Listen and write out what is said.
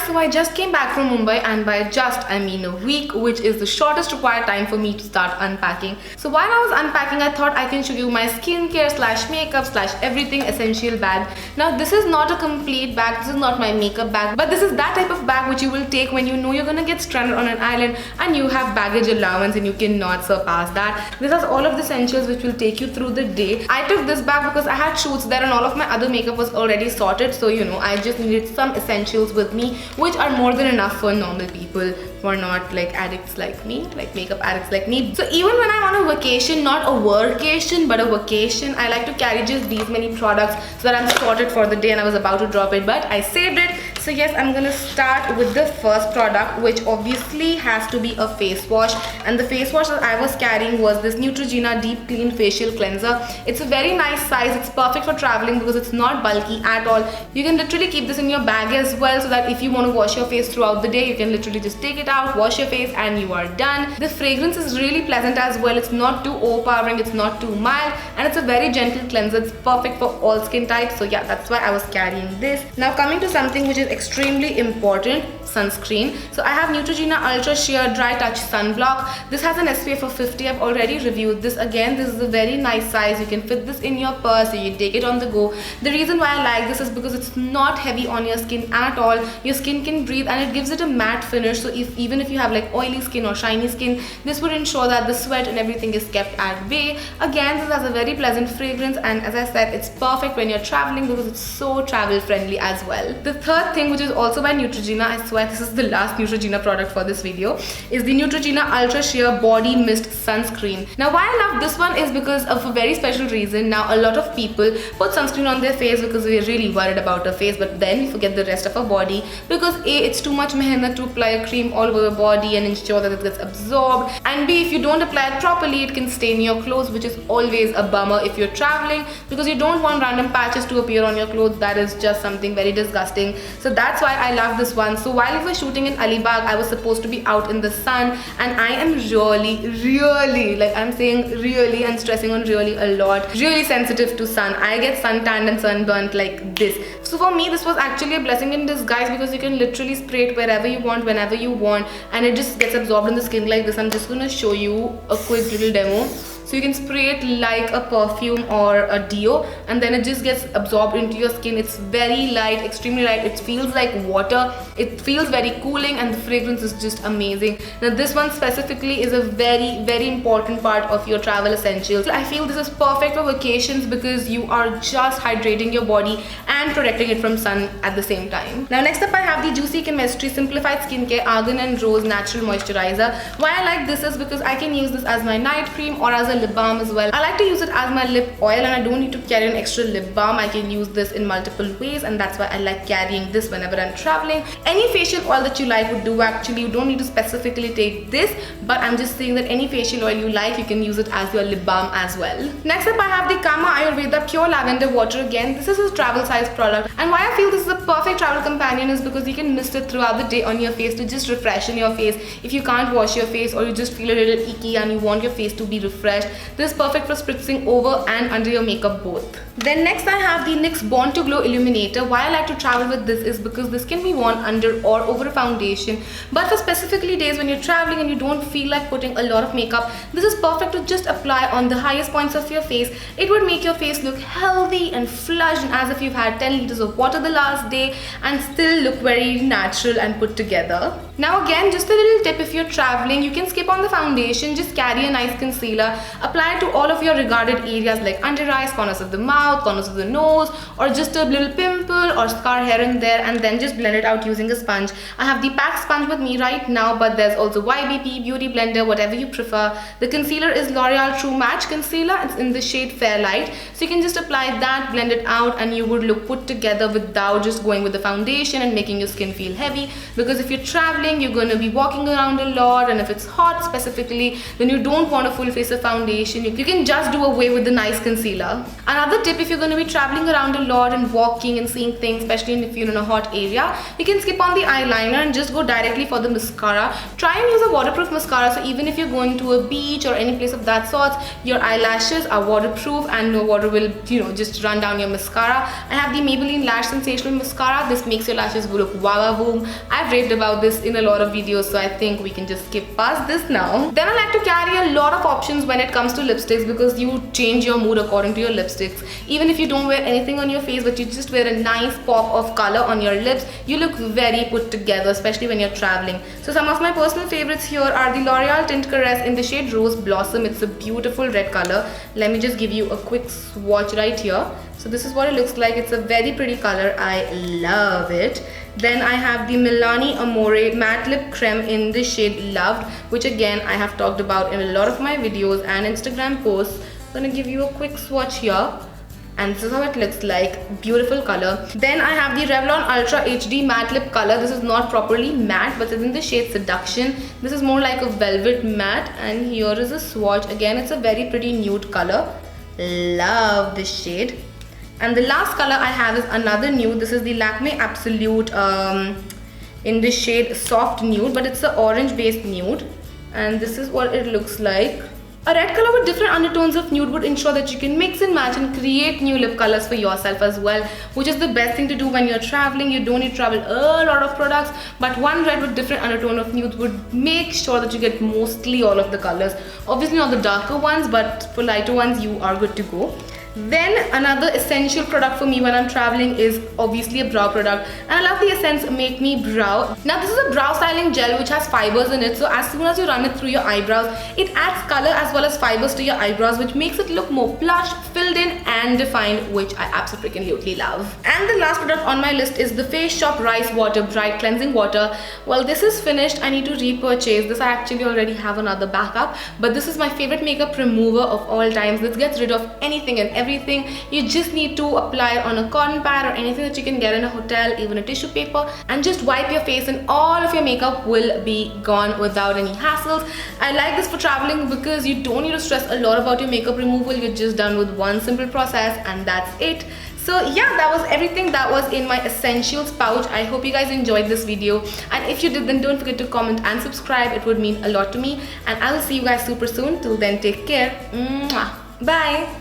so I just came back from Mumbai, and by just I mean a week, which is the shortest required time for me to start unpacking. So while I was unpacking, I thought I can show you my skincare slash makeup slash everything essential bag. Now this is not a complete bag, this is not my makeup bag, but this is that type of bag which you will take when you know you're gonna get stranded on an island and you have baggage allowance and you cannot surpass that. This has all of the essentials which will take you through the day. I took this bag because I had shoots there and all of my other makeup was already sorted, so you know, I just needed some essentials with me, which are more than enough for normal people who are not like addicts like me, like makeup addicts like me. So even when I'm on a vacation, not a workation but a vacation, I like to carry just these many products so that I'm sorted for the day, and I was about to drop it but I saved it. So yes, I'm gonna start with the first product, which obviously has to be a face wash, and the face wash that I was carrying was this Neutrogena Deep Clean Facial Cleanser. It's a very nice size, it's perfect for traveling because it's not bulky at all. You can literally keep this in your bag as well, so that if you want to wash your face throughout the day, you can literally just take it out, wash your face, and you are done. The fragrance is really pleasant as well. It's not too overpowering, it's not too mild, and it's a very gentle cleanser. It's perfect for all skin types. So yeah, that's why I was carrying this. Now coming to something which is extremely important, sunscreen. So I have Neutrogena Ultra Sheer Dry Touch Sunblock. This has an SPF of 50. I've already reviewed this. Again, this is a very nice size. You can fit this in your purse, so you take it on the go. The reason why I like this is because it's not heavy on your skin at all. Your skin can breathe and it gives it a matte finish. So even if you have like oily skin or shiny skin, this would ensure that the sweat and everything is kept at bay. Again, this has a very pleasant fragrance, and as I said, it's perfect when you're traveling because it's so travel friendly as well. The third thing, which is also by Neutrogena, I swear this is the last Neutrogena product for this video, is the Neutrogena Ultra Sheer Body Mist Sunscreen. Now why I love this one is because of a very special reason. Now a lot of people put sunscreen on their face because we're really worried about our face, but then we forget the rest of our body because A, it's too much mehnat to apply a cream all over your body and ensure that it gets absorbed, and B, if you don't apply it properly, it can stain your clothes, which is always a bummer if you're traveling because you don't want random patches to appear on your clothes. That is just something very disgusting. So that's why I love this one. So while we were shooting in Alibag, I was supposed to be out in the sun, and I am really, like I'm saying really and stressing on really a lot, really sensitive to sun. I get suntanned and sunburnt like this. So for me, this was actually a blessing in disguise because you can literally spray it wherever you want, whenever you want, and it just gets absorbed in the skin like this. I'm just gonna show you a quick little demo. So you can spray it like a perfume or a deo, and then it just gets absorbed into your skin. It's very light, extremely light. It feels like water. It feels very cooling, and the fragrance is just amazing. Now this one specifically is a very important part of your travel essentials. I feel this is perfect for vacations because you are just hydrating your body and protecting it from sun at the same time. Now next up, I have the Juicy Chemistry Simplified Skincare Argan and Rose Natural Moisturizer. Why I like this is because I can use this as my night cream or as a lip balm as well. I like to use it as my lip oil, and I don't need to carry an extra lip balm. I can use this in multiple ways, and that's why I like carrying this whenever I'm traveling. Any facial oil that you like would do actually. You don't need to specifically take this, but I'm just saying that any facial oil you like, you can use it as your lip balm as well. Next up, I have the Kama Ayurveda Pure Lavender Water. Again, this is a travel size product, and why I feel this is a perfect travel companion is because you can mist it throughout the day on your face to just refreshen your face. If you can't wash your face or you just feel a little icky and you want your face to be refreshed, this is perfect for spritzing over and under your makeup both. Then next I have the NYX Born to Glow Illuminator. Why I like to travel with this is because this can be worn under or over a foundation, but for specifically days when you're traveling and you don't feel like putting a lot of makeup, this is perfect to just apply on the highest points of your face. It would make your face look healthy and flushed and as if you've had 10 liters of water the last day, and still look very natural and put together. Now again, just a little tip: if you're traveling, you can skip on the foundation, just carry a nice concealer, apply it to all of your regarded areas like under eyes, corners of the mouth, corners of the nose, or just a little pimple or scar here and there, and then just blend it out using a sponge. I have the PAC sponge with me right now, but there's also YBP, Beauty Blender, whatever you prefer. The concealer is L'Oreal True Match Concealer. It's in the shade Fairlight, so you can just apply that, blend it out, and you would look put together without just going with the foundation and making your skin feel heavy. Because if you're traveling, you're going to be walking around a lot, and if it's hot specifically, then you don't want a full face of foundation. You can just do away with the nice concealer. Another tip: if you're going to be traveling around a lot and walking and seeing things, especially if you're in a hot area, you can skip on the eyeliner and just go directly for the mascara. Try and use a waterproof mascara, so even if you're going to a beach or any place of that sort, your eyelashes are waterproof and no water will, just run down your mascara. I have the Maybelline Lash Sensational Mascara. This makes your lashes look wow boom. I've raved about this in a lot of videos, so I think we can just skip past this now. Then I like to carry a lot of options when it comes to lipsticks, because you change your mood according to your lipsticks. Even if you don't wear anything on your face, but you just wear a nice pop of color on your lips, you look very put together, especially when you're traveling. So some of my personal favorites here are the L'Oreal Tint Caress in the shade Rose Blossom. It's a beautiful red color. Let me just give you a quick swatch right here. So this is what it looks like. It's a very pretty color. I love it. Then I have the Milani Amore Matte Lip Creme in the shade Loved, which again I have talked about in a lot of my videos and Instagram posts. I'm gonna give you a quick swatch here. And this is how it looks like. Beautiful color. Then I have the Revlon Ultra HD Matte Lip Color. This is not properly matte, but it's in the shade Seduction. This is more like a velvet matte, and here is a swatch. Again, it's a very pretty nude color. Love this shade. And the last color I have is another nude. This is the Lakme Absolute in the shade Soft Nude, but it's an orange based nude. And this is what it looks like. A red color with different undertones of nude would ensure that you can mix and match and create new lip colors for yourself as well, which is the best thing to do when you're traveling. You don't need to travel a lot of products, but one red with different undertone of nudes would make sure that you get mostly all of the colors. Obviously not the darker ones, but for lighter ones you are good to go. Then another essential product for me when I'm traveling is obviously a brow product, and I love the Essence Make Me Brow. Now this is a brow styling gel which has fibers in it, so as soon as you run it through your eyebrows, it adds color as well as fibers to your eyebrows, which makes it look more plush, filled in and defined, which I absolutely love. And the last product on my list is the Face Shop Rice Water Bright Cleansing Water. Well, this is finished. I need to repurchase this. I actually already have another backup, but this is my favorite makeup remover of all times. This gets rid of anything and everything. You just need to apply it on a cotton pad or anything that you can get in a hotel, even a tissue paper, and just wipe your face and all of your makeup will be gone without any hassles. I like this for traveling because you don't need to stress a lot about your makeup removal. You're just done with one simple process and that's it. So yeah, that was everything that was in my essentials pouch. I hope you guys enjoyed this video, and if you did, then don't forget to comment and subscribe. It would mean a lot to me, and I will see you guys super soon. Till then, take care. Mwah. Bye.